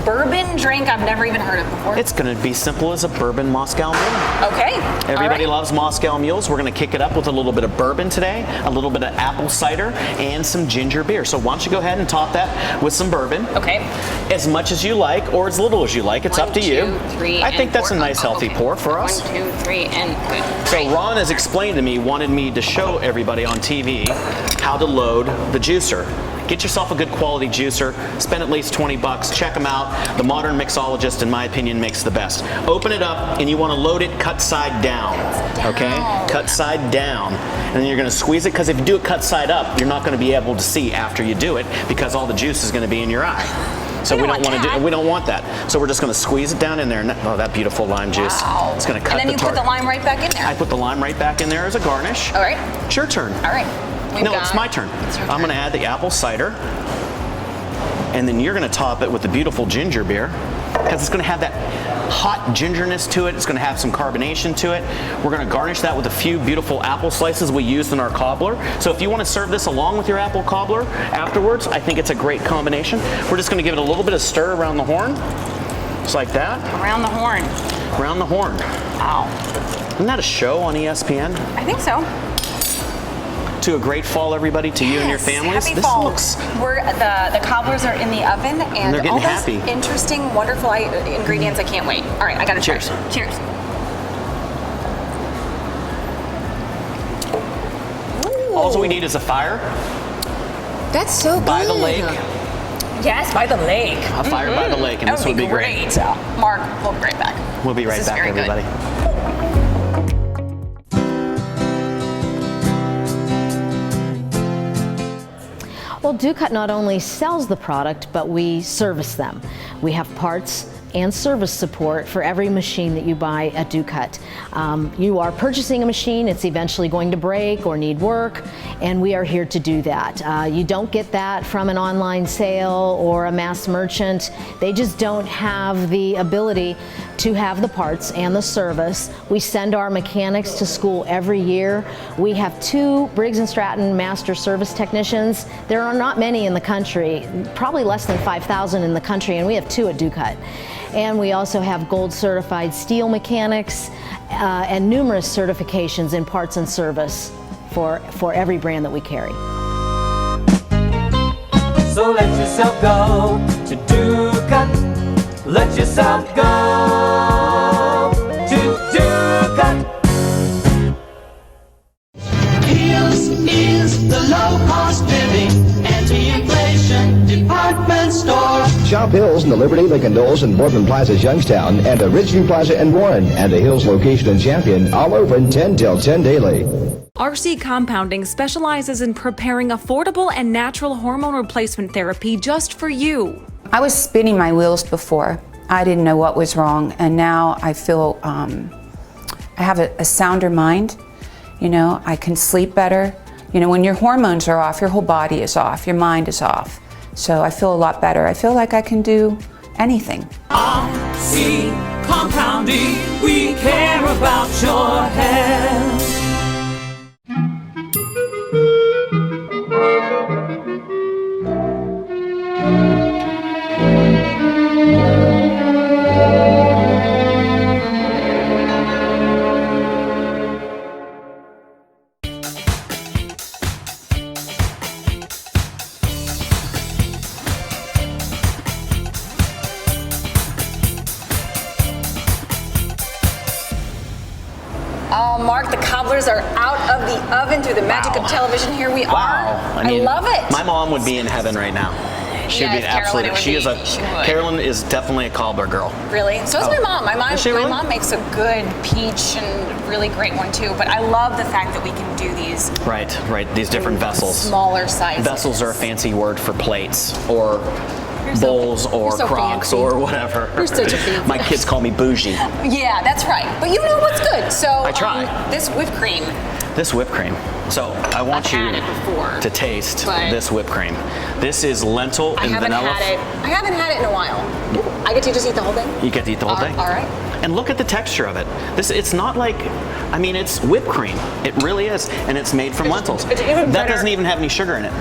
bourbon drink I've never even heard of before. It's going to be simple as a bourbon Moscow mule. Okay. Everybody loves Moscow mules. We're going to kick it up with a little bit of bourbon today, a little bit of apple cider, and some ginger beer. So why don't you go ahead and top that with some bourbon. Okay. As much as you like, or as little as you like. It's up to you. 1, 2, 3, I think and that's 4. a nice healthy pour for us. 1, 2, 3, and good. So Ron has explained to me, wanted me to show everybody on TV how to load the juicer. Get yourself a good quality juicer, spend at least $20, check them out. The modern mixologist, in my opinion, makes the best. Open it up, and you want to load it cut side down, okay? Cut side down. And then you're going to squeeze it, because if you do it cut side up, you're not going to be able to see after you do it, because all the juice is going to be in your eye. So we don't want that. So we're just going to squeeze it down in there. Oh, that beautiful lime juice. Wow. It's going to cut and then the you put the lime right back in there. I put the lime right back in there as a garnish. All right. It's your turn. All right. No, it's my turn. I'm going to add the apple cider. And then you're going to top it with the beautiful ginger beer, because it's going to have that hot gingerness to it. It's going to have some carbonation to it. We're going to garnish that with a few beautiful apple slices we used in our cobbler. So if you want to serve this along with your apple cobbler afterwards, I think it's a great combination. We're just going to give it a little bit of stir around the horn, just like that. Around the horn. Around the horn. Wow. Isn't that a show on ESPN? I think so. To a great fall, everybody, to you and your families. Happy This fall. looks. The cobblers are in the oven, and they're getting all those happy. interesting, wonderful ingredients. I can't wait. All right, I got to try. Cheers. Cheers. All we need is a fire That's so good. by the lake. Yes, by the lake. A fire by the lake, and That this would be great. Mark, we'll be right back. We'll be right This is back, very good. everybody. Well, Ducat not only sells the product, but we service them. We have parts and service support for every machine that you buy at Ducat. You are purchasing a machine, it's eventually going to break or need work, and we are here to do that. You don't get that from an online sale or a mass merchant. They just don't have the ability to have the parts and the service. We send our mechanics to school every year. We have 2 Briggs & Stratton master service technicians. There are not many in the country, probably less than 5,000 in the country, and we have 2 at Ducat. And we also have gold certified steel mechanics and numerous certifications in parts and service for every brand that we carry. So let yourself go to Ducat. Let yourself go to Ducat. Heels is the low-cost living anti-inflation department store. Shop Hills in the Liberty, Lincoln Knowles, and Boardman Plaza, Youngstown, and the Ridgeview Plaza in Warren, and the Hills location in Champion, all open 10 till 10 daily. RC Compounding specializes in preparing affordable and natural hormone replacement therapy just for you. I was spinning my wheels before. I didn't know what was wrong, and now I feel I have a sounder mind. You know, I can sleep better. You know, when your hormones are off, your whole body is off, your mind is off. So I feel a lot better. I feel like I can do anything. RC Compounding, we care about your health. Mark, the cobblers are out of the oven through the magic of television. Here we are. I love it. My mom would be in heaven right now. She would be Carolyn absolutely. would. Carolyn is definitely a cobbler girl. Really? So is my mom. My Is she really? mom makes a good peach and really great one too. But I love the fact that we can do these Right. These different vessels. smaller sizes. Vessels are a fancy word for plates or bowls or so crocs fancy. or whatever. You're such a fancy. My kids call me bougie. Yeah, that's right. But you know what's good. So I try. This whipped cream. This whipped cream. So I want you had it before, to taste but this whipped cream. This is lentil I and haven't vanilla. I haven't had it in a while. I get to just eat the whole thing? You get to eat the whole thing. All right. And look at the texture of it. It's not like, it's whipped cream. It really is. And it's made from lentils. It's even that better. doesn't even have any sugar in it.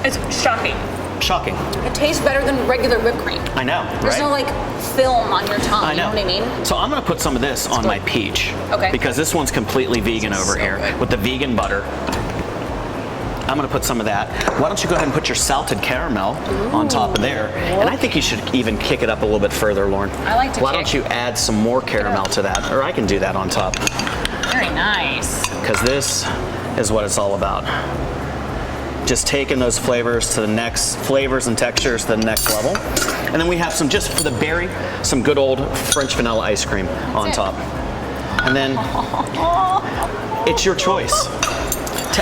It's shocking. Shocking. It tastes better than regular whipped cream. I know, There's right? no like film on your tongue. I know. You know what I mean? So I'm going to put some of this on my peach. Okay. Because this one's completely vegan over here with the vegan butter. I'm going to put some of that. Why don't you go ahead and put your salted caramel on top of there? And I think you should even kick it up a little bit further, Lauren. I like to Why kick. don't you add some more caramel to that? Or I can do that on top. Very nice. Because this is what it's all about. Just taking those flavors and textures to the next level. And then we have some, just for the berry, some good old French vanilla ice cream on top. And then it's your choice.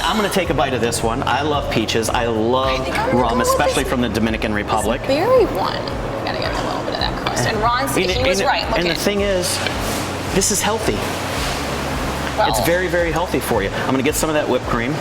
I'm going to take a bite of this one. I love peaches. I love rum, especially from the Dominican Republic. Berry one. Gotta get a little bit of that crust. And Ron said he was right. And Okay. the thing is, this is healthy. It's very, very healthy for you. I'm going to get some of that whipped cream.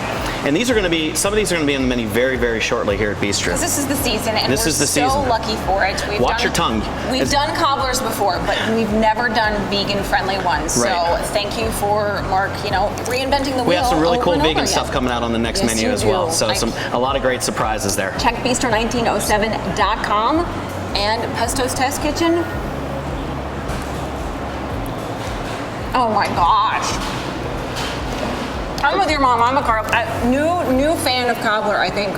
And these are going to be, some of these are going to be in the menu very, very shortly here at Bistro. Because this is the season, and this we're is the so season. lucky for it. Watch your tongue. We've done cobblers before, but we've never done vegan-friendly ones. Right. So thank you for Mark, reinventing the wheel. We have some really over cool and over vegan again. stuff coming out on the next Yes, menu you as well. do. So a lot of great surprises there. Check bistro1907.com and Pesto's Test Kitchen. Oh my gosh. I'm with your mom. I'm a new fan of cobbler, I think,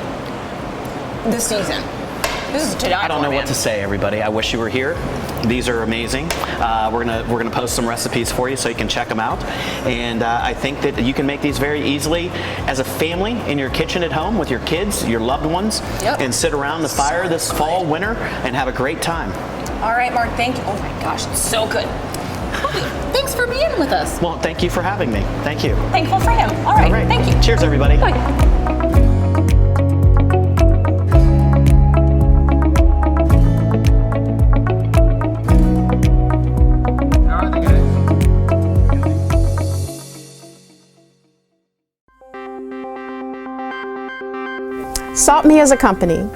this season. This is to die I don't for, know man. what to say, everybody. I wish you were here. These are amazing. We're gonna post some recipes for you so you can check them out. And I think that you can make these very easily as a family in your kitchen at home with your kids, your loved ones, and sit around the fire this fall, winter, and have a great time. All right, Mark, thank you. Oh my gosh, it's so good. Thanks for being with us. Well, thank you for having me. Thank you. Thankful for him. All right, thank you. Cheers, everybody. Bye. Salt Me is a company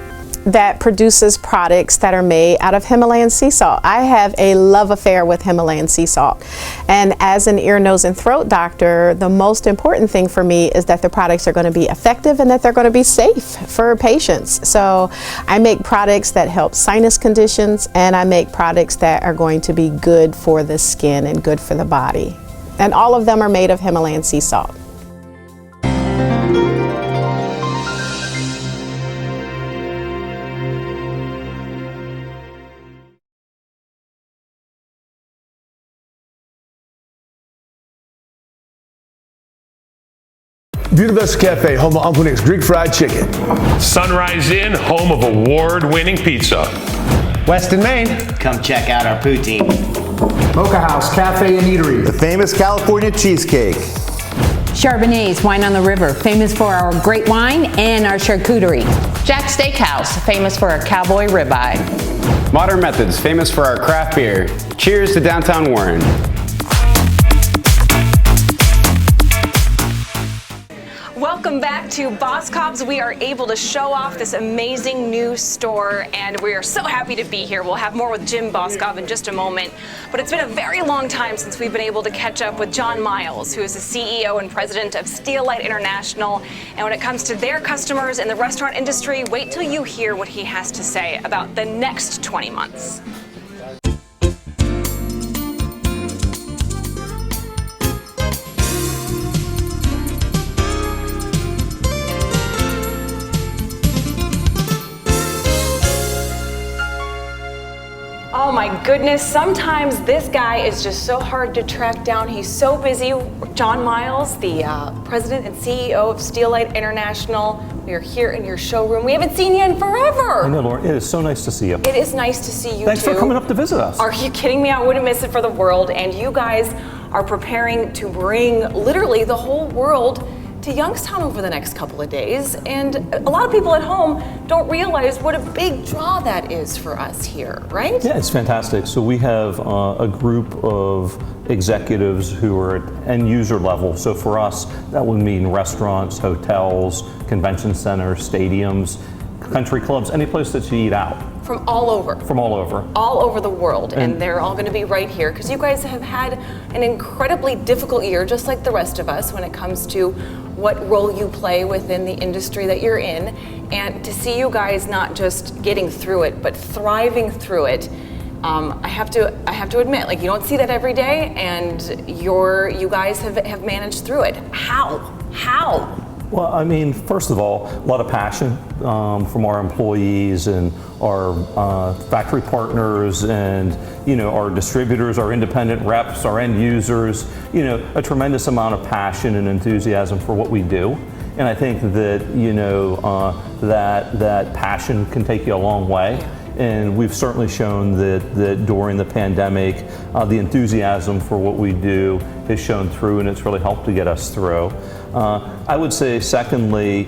that produces products that are made out of Himalayan sea salt. I have a love affair with Himalayan sea salt. And as an ear, nose, and throat doctor, the most important thing for me is that the products are going to be effective and that they're going to be safe for patients. So I make products that help sinus conditions, and I make products that are going to be good for the skin and good for the body. And all of them are made of Himalayan sea salt. Budapest Cafe, home of Uncle Nick's Greek fried chicken. Sunrise Inn, home of award-winning pizza. Weston, Maine. Come check out our poutine. Mocha House Cafe and Eatery. The famous California cheesecake. Charbonnet's Wine on the River, famous for our great wine and our charcuterie. Jack's Steakhouse, famous for our cowboy ribeye. Modern Methods, famous for our craft beer. Cheers to downtown Warren. Welcome back to Boscov's. We are able to show off this amazing new store, and we are so happy to be here. We'll have more with Jim Boscov in just a moment. But it's been a very long time since we've been able to catch up with John Miles, who is the CEO and president of Steelite International. And when it comes to their customers in the restaurant industry, wait till you hear what he has to say about the next 20 months. Oh my goodness, sometimes this guy is just so hard to track down. He's so busy. John Miles, the president and CEO of Steelite International. We are here in your showroom. We haven't seen you in forever. I know, Lauren. It is so nice to see you. It is nice to see you Thanks too. for coming up to visit us. Are you kidding me? I wouldn't miss it for the world. And you guys are preparing to bring literally the whole world to Youngstown over the next couple of days. And a lot of people at home don't realize what a big draw that is for us here, right? Yeah, it's fantastic. So we have a group of executives who are at end user level. So for us, that would mean restaurants, hotels, convention centers, stadiums, country clubs, any place that you eat out. From all over. From all over. All over the world, and they're all going to be right here because you guys have had an incredibly difficult year, just like the rest of us, when it comes to what role you play within the industry that you're in. And to see you guys not just getting through it, but thriving through it, I have to admit, like, you don't see that every day, and you guys have managed through it. How? Well, I mean, first of all, a lot of passion from our employees and our factory partners and, our distributors, our independent reps, our end users, a tremendous amount of passion and enthusiasm for what we do. And I think that, that passion can take you a long way. And we've certainly shown that during the pandemic, the enthusiasm for what we do has shown through, and it's really helped to get us through. I would say, secondly,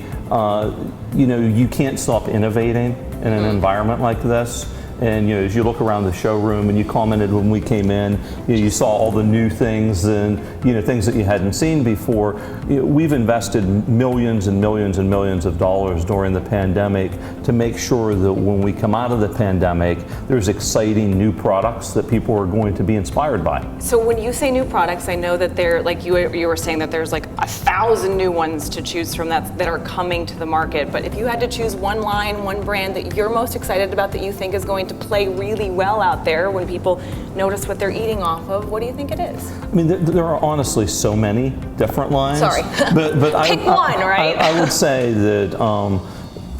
you can't stop innovating in an environment like this. And as you look around the showroom, and you commented when we came in, you saw all the new things and things that you hadn't seen before. We've invested millions and millions and millions of dollars during the pandemic to make sure that when we come out of the pandemic, there's exciting new products that people are going to be inspired by. So when you say new products, I know that they're like you were saying that there's like 1,000 new ones to choose from that are coming to the market. But if you had to choose one line, one brand that you're most excited about that you think is going to play really well out there when people notice what they're eating off of, what do you think it is? I mean, there are honestly so many different lines. Sorry. But Pick one, right? I would say that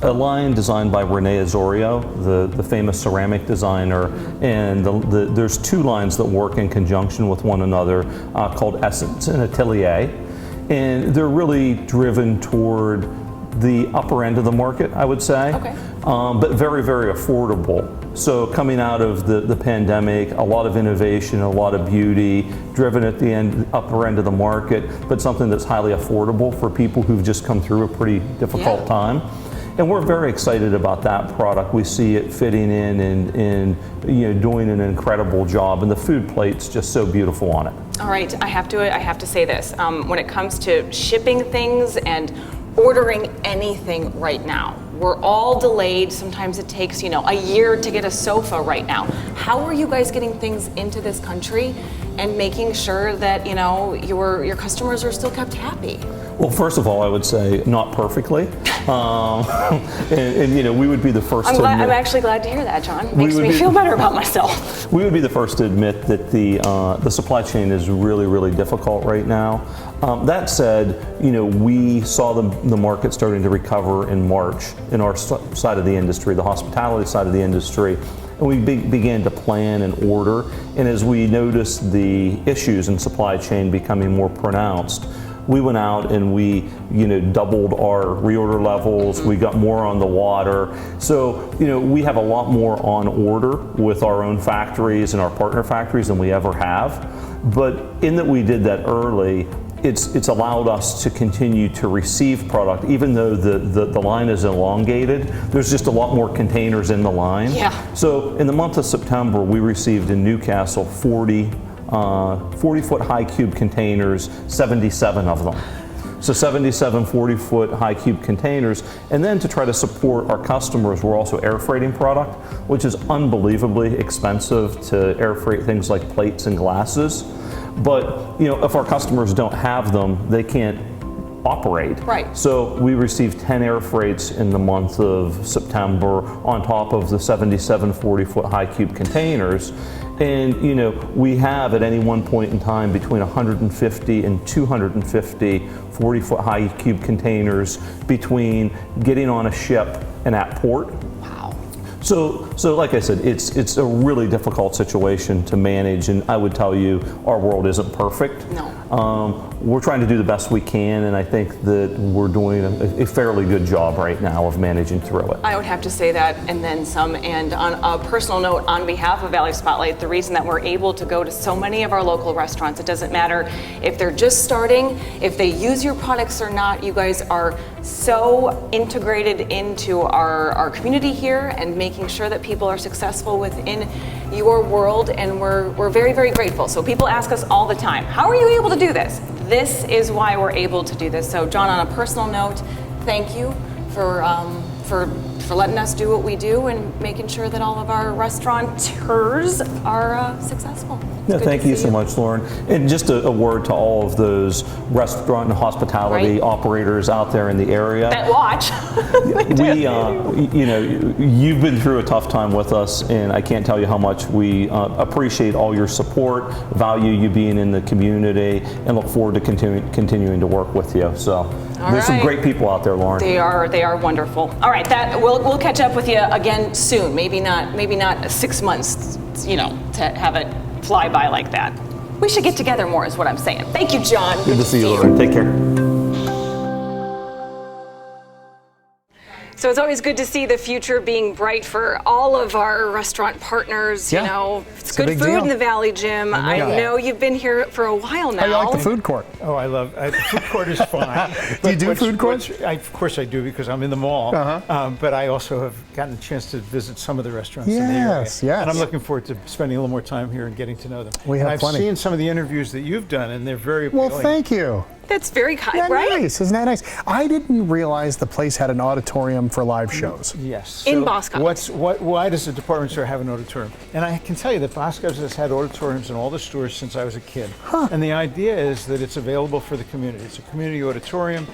a line designed by Rene Azorio, the famous ceramic designer, and there's two lines that work in conjunction with one another called Essence and Atelier. And they're really driven toward the upper end of the market, I would say, but very, very affordable. So coming out of the pandemic, a lot of innovation, a lot of beauty, driven at the upper end of the market, but something that's highly affordable for people who've just come through a pretty difficult time. And we're very excited about that product. We see it fitting in and doing an incredible job, and the food plate's just so beautiful on it. All right, I have to say this. When it comes to shipping things and ordering anything right now, we're all delayed. Sometimes it takes, a year to get a sofa right now. How are you guys getting things into this country and making sure that, your customers are still kept happy? Well, first of all, I would say not perfectly. And we would be the first to admit. I'm actually glad to hear that, John. Makes me feel better about myself. We would be the first to admit that the supply chain is really, really difficult right now. That said, we saw the market starting to recover in March in our side of the industry, the hospitality side of the industry. And we began to plan and order. And as we noticed the issues in supply chain becoming more pronounced, we went out and we doubled our reorder levels. We got more on the water. So we have a lot more on order with our own factories and our partner factories than we ever have. But in that we did that early, it's allowed us to continue to receive product, even though the line is elongated. There's just a lot more containers in the line. Yeah. So in the month of September, we received in Newcastle 40-foot high cube containers, 77 of them. So 77 40-foot high cube containers. And then to try to support our customers, we're also air freighting product, which is unbelievably expensive to air freight things like plates and glasses. But if our customers don't have them, they can't operate. Right. So we received 10 air freights in the month of September on top of the 77 40-foot high cube containers. And we have at any one point in time between 150 and 250 40-foot high cube containers between getting on a ship and at port. Wow. So like I said, it's a really difficult situation to manage, and I would tell you our world isn't perfect. No. We're trying to do the best we can, and I think that we're doing a fairly good job right now of managing through it. I would have to say that, and then some. And on a personal note, on behalf of Valley Spotlight, the reason that we're able to go to so many of our local restaurants, it doesn't matter if they're just starting, if they use your products or not, you guys are so integrated into our community here and making sure that people are successful within your world, and we're very, very grateful. So people ask us all the time, how are you able to do this? This is why we're able to do this. So John, on a personal note, thank you for letting us do what we do and making sure that all of our restaurateurs are successful. No, thank you so much, Lauren. And just a word to all of those restaurant and hospitality operators out there in the area that watch. You've been through a tough time with us, and I can't tell you how much we appreciate all your support, value you being in the community, and look forward to continuing to work with you. So there's some great people out there, Lauren. They are wonderful. All right, we'll catch up with you again soon. Maybe not 6 months, to have it fly by like that. We should get together more is what I'm saying. Thank you, John. Good to see you, Lauren. Take care. So it's always good to see the future being bright for all of our restaurant partners. Yeah. You know, it's It's a good big food deal. in the Valley, Jim. I know you've been here for a while now. How you like the food court? Oh, I love the food court is fine. Do you do food courts? Of course I do, because I'm in the mall. But I also have gotten a chance to visit some of the restaurants in the area. Yes. And I'm looking forward to spending a little more time here and getting to know them. We have and I've plenty. seen some of the interviews that you've done, and they're very appealing. Well, thank you. That's very kind, Isn't that right? nice? Isn't that nice? I didn't realize the place had an auditorium for live shows. Yes. In Boscov. Why does the department store have an auditorium? And I can tell you that Boscov has had auditoriums in all the stores since I was a kid. And the idea is that it's available for the community. It's a community auditorium,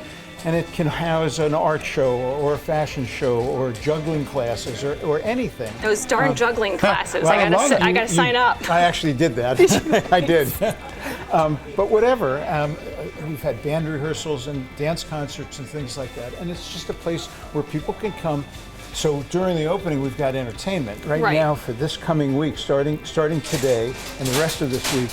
and it can house an art show or a fashion show or juggling classes or anything. Those darn juggling classes. Well, I gotta sign up. I actually did that. I did. But whatever. We've had band rehearsals and dance concerts and things like that. And it's just a place where people can come. So during the opening, we've got entertainment. Right now, for this coming week, starting today and the rest of this week,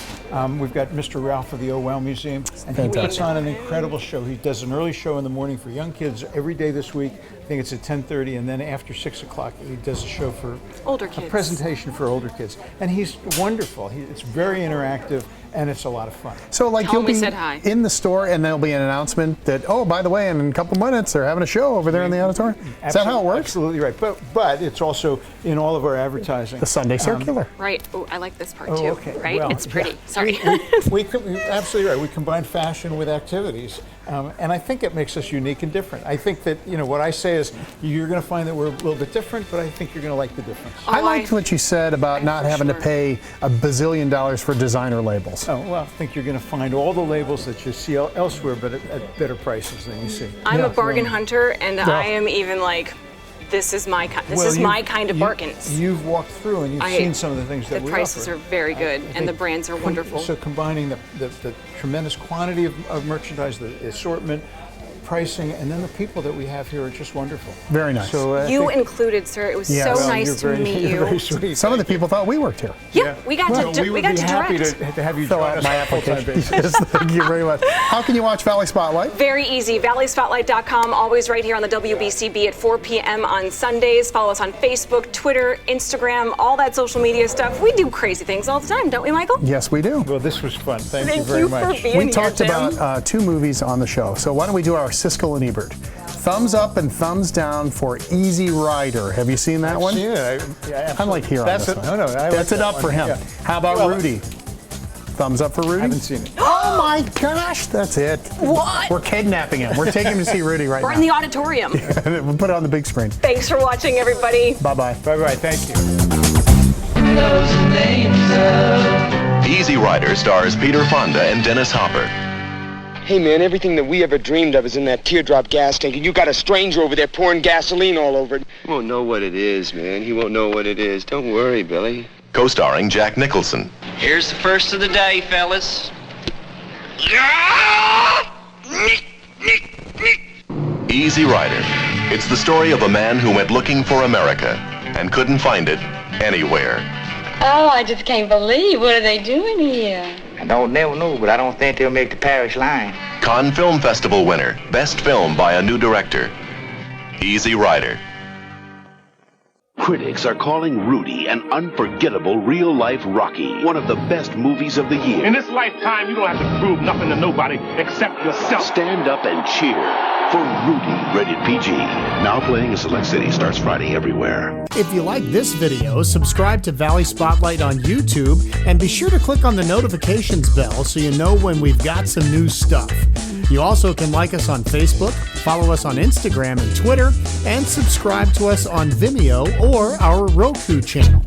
we've got Mr. Ralph of the Oh Wow Museum, and he puts on an incredible show. He does an early show in the morning for young kids every day this week. I think it's at 10:30, and then after 6 o'clock, he does a show for older kids. A presentation for older kids, and he's wonderful. It's very interactive, and it's a lot of fun. So, like, Tell you'll him we be said hi. in the store, and there'll be an announcement that, oh, by the way, in a couple minutes, they're having a show over there in the auditorium. Is that how it works? Absolutely right. But it's also in all of our advertising. The Sunday Circular. Right. Oh, I like this part Oh, too. okay. Right? Well, It's pretty. yeah. Sorry. You're absolutely right. We combine fashion with activities, and I think it makes us unique and different. I think that, what I say is you're going to find that we're a little bit different, but I think you're going to like the difference. I liked what you said about not having to pay $1 bazillion for designer labels. Oh, well, I think you're going to find all the labels that you see elsewhere, but at better prices than you see. I'm a bargain hunter, and I am even like, this is my kind of bargains. You've walked through and you've seen some of the things that we The prices offer. are very good, and the brands are wonderful. So combining the tremendous quantity of merchandise, the assortment, pricing, and then the people that we have here are just wonderful. Very nice. So you included, sir. It was so nice to meet you. Very sweet. Some of the people thought we worked here. Yeah, we got to we would be happy direct. to have you Fill join out us my on a full-time application. basis. Yes, thank you very much. How can you watch Valley Spotlight? Very easy. ValleySpotlight.com, always right here on the WBCB at 4 p.m. on Sundays. Follow us on Facebook, Twitter, Instagram, all that social media stuff. We do crazy things all the time, don't we, Michael? Yes, we do. Well, this was fun. Thank you Thank very you much. for being We here, talked Jim. about 2 movies on the show. So why don't we do our Siskel and Ebert? Thumbs up and thumbs down for Easy Rider. Have you seen that one? Yeah, I'm like here That's on it. this one. No, I like That's it that up one. for him. Yeah. How about Well, Rudy? Thumbs up for Rudy? I haven't seen it. Oh my gosh, that's it. What? We're kidnapping him. We're taking him to see Rudy right We're now. in the auditorium. We'll put it on the big screen. Thanks for watching, everybody. Bye-bye. Bye-bye. Thank you. Easy Rider stars Peter Fonda and Dennis Hopper. Hey, man, everything that we ever dreamed of is in that teardrop gas tank, and you got a stranger over there pouring gasoline all over it. He won't know what it is, man. He won't know what it is. Don't worry, Billy. Co-starring Jack Nicholson. Here's the first of the day, fellas. Easy Rider. It's the story of a man who went looking for America and couldn't find it anywhere. Oh, I just can't believe. What are they doing here? I don't never know, but I don't think they'll make the parish line. Cannes Film Festival winner. Best film by a new director. Easy Rider. Critics are calling Rudy an unforgettable real-life Rocky, one of the best movies of the year. In this lifetime, you don't have to prove nothing to nobody except yourself. Stand up and cheer for Rudy, rated PG. Now playing in select cities, starts Friday everywhere. If you like this video, subscribe to Valley Spotlight on YouTube and be sure to click on the notifications bell so you know when we've got some new stuff. You also can like us on Facebook, follow us on Instagram and Twitter, and subscribe to us on Vimeo or our Roku channel.